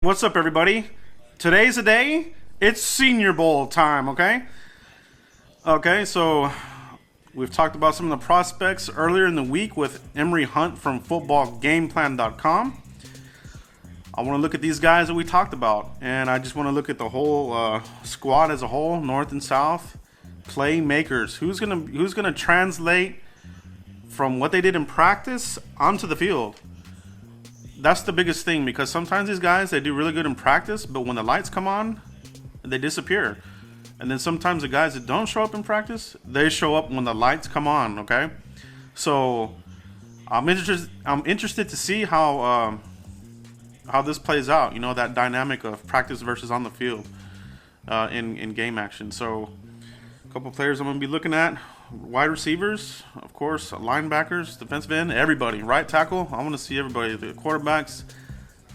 What's up, everybody? Today's the day. It's Senior Bowl time, okay? Okay, so we've talked about some of the prospects earlier in the week with Emory Hunt from footballgameplan.com. I want to look at these guys that we talked about, and I just want to look at the whole squad as a whole, north and south, playmakers. Who's gonna translate from what they did in practice onto the field? That's the biggest thing, because sometimes these guys, they do really good in practice, but when the lights come on, they disappear. And then sometimes the guys that don't show up in practice, they show up when the lights come on, okay? So I'm interested to see how this plays out, you know, that dynamic of practice versus on the field in game action. So a couple players I'm going to be looking at. Wide receivers, of course, linebackers, defensive end, everybody. Right tackle, I want to see everybody. The quarterbacks,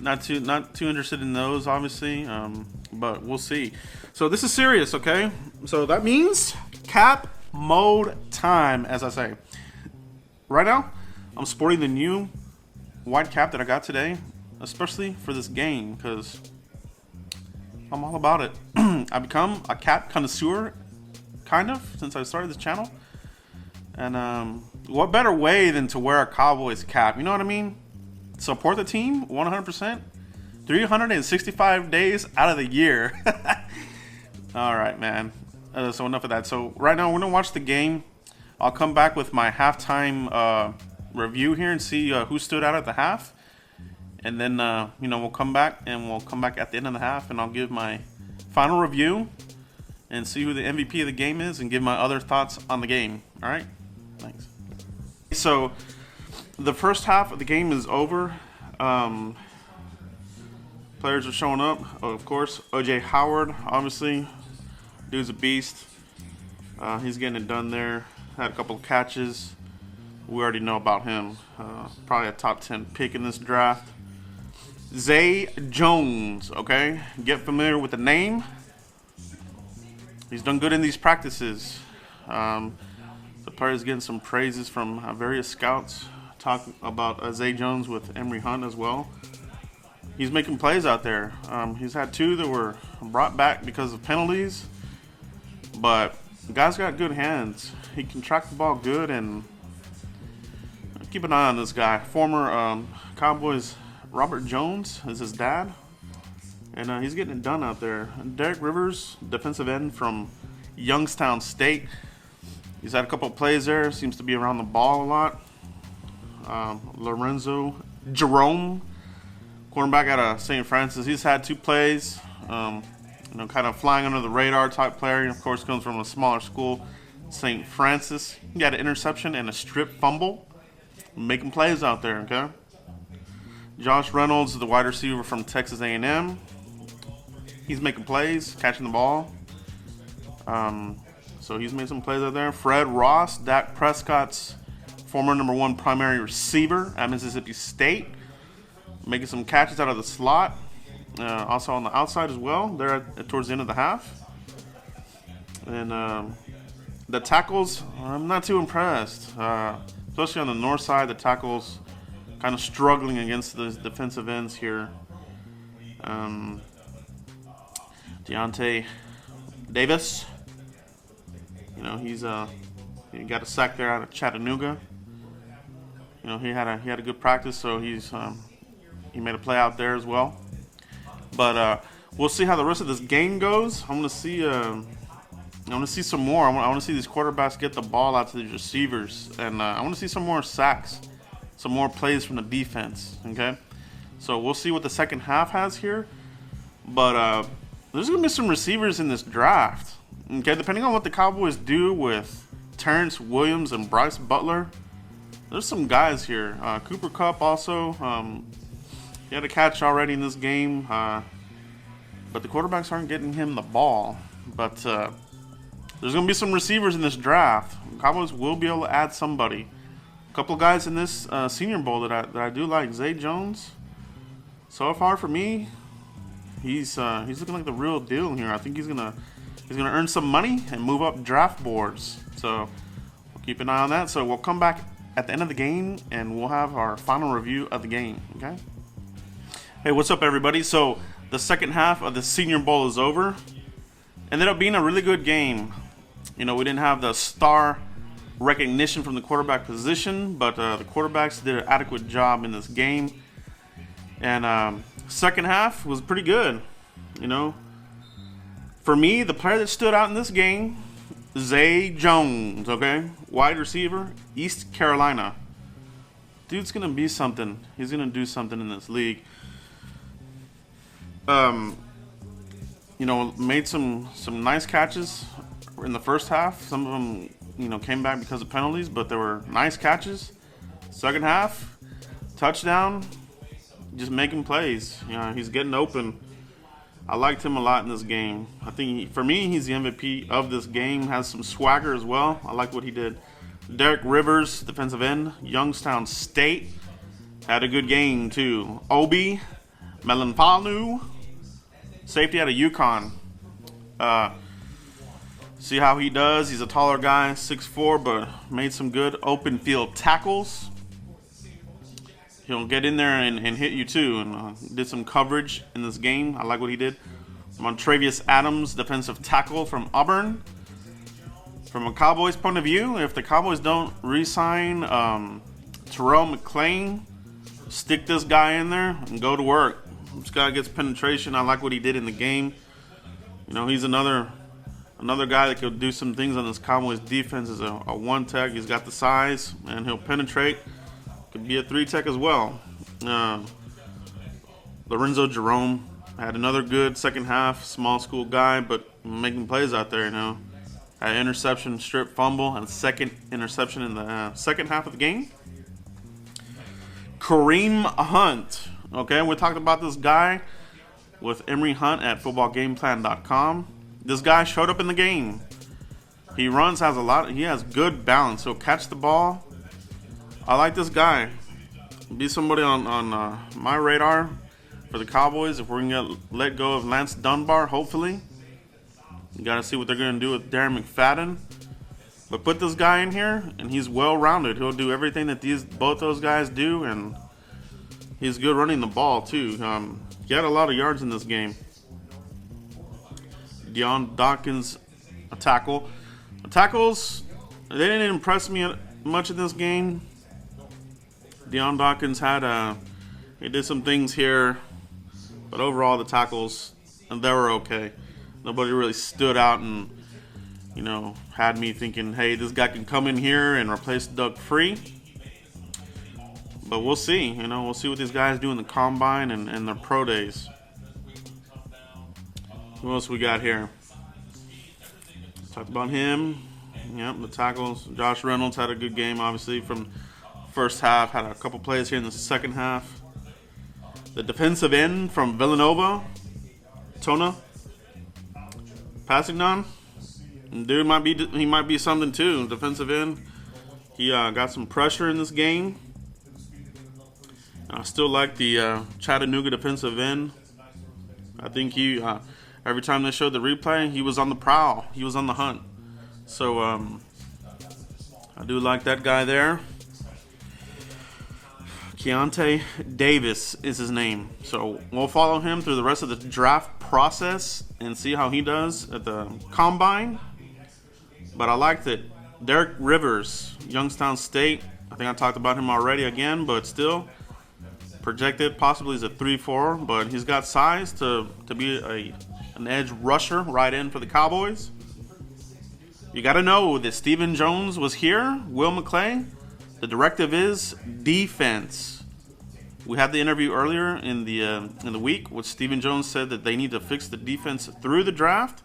not too interested in those, obviously, but we'll see. So this is serious, okay? So that means cap mode time, as I say. Right now, I'm sporting the new white cap that I got today, especially for this game, because I'm all about it. I've become a cap connoisseur, kind of, since I started this channel. And what better way than to wear a Cowboys cap? You know what I mean? Support the team 100%. 365 days out of the year. All right, man. So enough of that. So right now we're going to watch the game. I'll come back with my halftime review here and see who stood out at the half. And then, we'll come back at the end of the half, and I'll give my final review and see who the MVP of the game is and give my other thoughts on the game. All right? Thanks. So the first half of the game is over. Players are showing up. Oh, of course, O.J. Howard, obviously. Dude's a beast. He's getting it done there. Had a couple of catches. We already know about him. Probably a top 10 pick in this draft. Zay Jones, okay? Get familiar with the name. He's done good in these practices. The player's getting some praises from various scouts. Talk about Zay Jones with Emory Hunt as well. He's making plays out there. He's had two that were brought back because of penalties. But the guy's got good hands. He can track the ball good, and keep an eye on this guy. Former Cowboys Robert Jones is his dad. And he's getting it done out there. And Derek Rivers, defensive end from Youngstown State. He's had a couple of plays there. Seems to be around the ball a lot. Lorenzo Jerome, cornerback out of St. Francis. He's had two plays. Kind of flying under the radar type player. And of course, comes from a smaller school, St. Francis. He had an interception and a strip fumble. Making plays out there, okay? Josh Reynolds, the wide receiver from Texas A&M. He's making plays, catching the ball. So he's made some plays out there. Fred Ross, Dak Prescott's former number one primary receiver at Mississippi State. Making some catches out of the slot. Also on the outside as well. They're towards the end of the half. And the tackles, I'm not too impressed. Especially on the north side, the tackles kind of struggling against the defensive ends here. Deontay Davis, he got a sack there out of Chattanooga. He had a good practice, so he made a play out there as well. But we'll see how the rest of this game goes. I want to see some more. I want to see these quarterbacks get the ball out to these receivers, and I want to see some more sacks, some more plays from the defense. Okay, so we'll see what the second half has here. But there's going to be some receivers in this draft. Okay, depending on what the Cowboys do with Terrence Williams and Bryce Butler, there's some guys here. Cooper Kupp also, he had a catch already in this game, but the quarterbacks aren't getting him the ball. But there's going to be some receivers in this draft. The Cowboys will be able to add somebody. A couple of guys in this Senior Bowl that I do like. Zay Jones, so far for me, he's looking like the real deal here. I think he's gonna earn some money and move up draft boards. So we'll keep an eye on that. So we'll come back at the end of the game and we'll have our final review of the game. Okay. Hey, what's up, everybody? So the second half of the Senior Bowl is over. Ended up being a really good game. We didn't have the star recognition from the quarterback position, but the quarterbacks did an adequate job in this game. And second half was pretty good. For me, the player that stood out in this game, Zay Jones, okay? Wide receiver, East Carolina. Dude's going to be something. He's going to do something in this league. Made some nice catches in the first half. Some of them, came back because of penalties, but there were nice catches. Second half, touchdown, just making plays. He's getting open. I liked him a lot in this game. I think, for me, he's the MVP of this game. Has some swagger as well. I like what he did. Derek Rivers, defensive end, Youngstown State, had a good game too. Obi Melifonwu, safety out of UConn. See how he does. He's a taller guy, 6'4", but made some good open field tackles. He'll get in there and hit you too, and did some coverage in this game. I like what he did. Montravius Adams, defensive tackle from Auburn. From a Cowboys point of view, if the Cowboys don't re-sign Terrell McClain, stick this guy in there and go to work. This guy gets penetration. I like what he did in the game. He's another guy that could do some things on this Cowboys defense. Is a one tech. He's got the size and he'll penetrate. Could be a 3-tech as well. Lorenzo Jerome had another good second half. Small school guy, but making plays out there. Had an interception, strip fumble, and a second interception in the second half of the game. Kareem Hunt. Okay, we talked about this guy with Emory Hunt at footballgameplan.com. This guy showed up in the game. He runs, he has good balance. He'll catch the ball. I like this guy. Be somebody on my radar for the Cowboys if we're going to let go of Lance Dunbar, hopefully. You got to see what they're going to do with Darren McFadden. But put this guy in here, and he's well-rounded. He'll do everything that both those guys do, and he's good running the ball, too. He had a lot of yards in this game. Dion, Dawkins, a tackle. The tackles, they didn't impress me much in this game. Dion Dawkins he did some things here, but overall the tackles, and they were okay. Nobody really stood out and, had me thinking, hey, this guy can come in here and replace Doug Free. But we'll see. We'll see what these guys do in the combine and their pro days. Who else we got here? Talked about him. Yep, the tackles. Josh Reynolds had a good game, obviously, from first half. Had a couple plays here in the second half. The defensive end from Villanova, Tonah, Kpassagnon. Dude might be something too. Defensive end. He got some pressure in this game. I still like the Chattanooga defensive end. I think he every time they showed the replay, he was on the prowl. He was on the hunt. So I do like that guy there. Keontae Davis is his name. So we'll follow him through the rest of the draft process and see how he does at the combine. But I liked it. Derek Rivers, Youngstown State. I think I talked about him already again, but still projected possibly as a 3-4. But he's got size to be an edge rusher right in for the Cowboys. You got to know that Stephen Jones was here. Will McClay. The directive is defense. We had the interview earlier in the week, which Stephen Jones said that they need to fix the defense through the draft.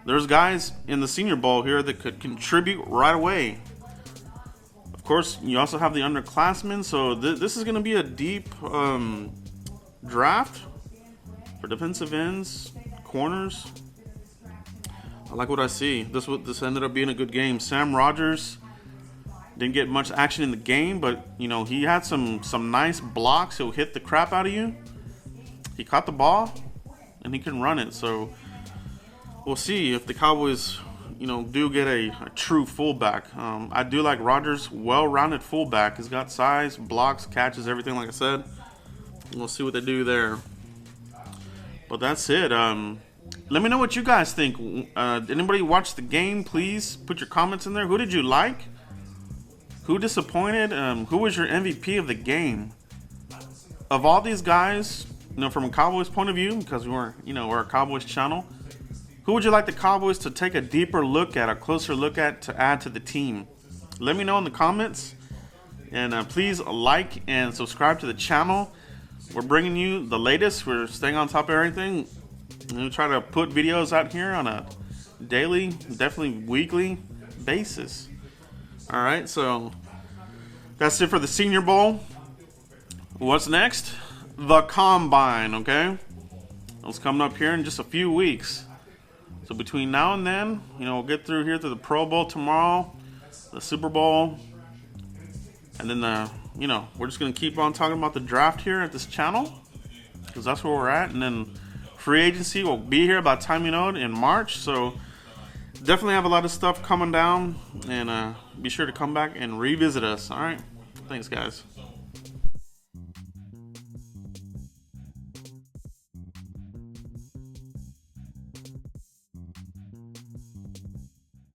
There's guys in the Senior Bowl here that could contribute right away. Of course, you also have the underclassmen, so this is going to be a deep draft for defensive ends, corners. I like what I see. This ended up being a good game. Sam Rogers didn't get much action in the game, but he had some nice blocks. He'll hit the crap out of you. He caught the ball, and he can run it. So we'll see if the Cowboys, do get a true fullback. I do like Rogers, well-rounded fullback. He's got size, blocks, catches, everything. Like I said, we'll see what they do there. But that's it. Let me know what you guys think. Did anybody watch the game? Please put your comments in there. Who did you like? Who disappointed? Who was your MVP of the game? Of all these guys, from a Cowboys point of view, because we're a Cowboys channel, who would you like the Cowboys to take a deeper look at, a closer look at, to add to the team? Let me know in the comments. And please like and subscribe to the channel. We're bringing you the latest. We're staying on top of everything. We try to put videos out here on a daily, definitely weekly basis. All right, so that's it for the Senior Bowl. What's next? The Combine, okay? It's coming up here in just a few weeks. So between now and then, we'll get through the Pro Bowl tomorrow, the Super Bowl, and then we're just going to keep on talking about the draft here at this channel, because that's where we're at. And then free agency will be here by the time it in March. So definitely have a lot of stuff coming down, and be sure to come back and revisit us. All right, thanks guys.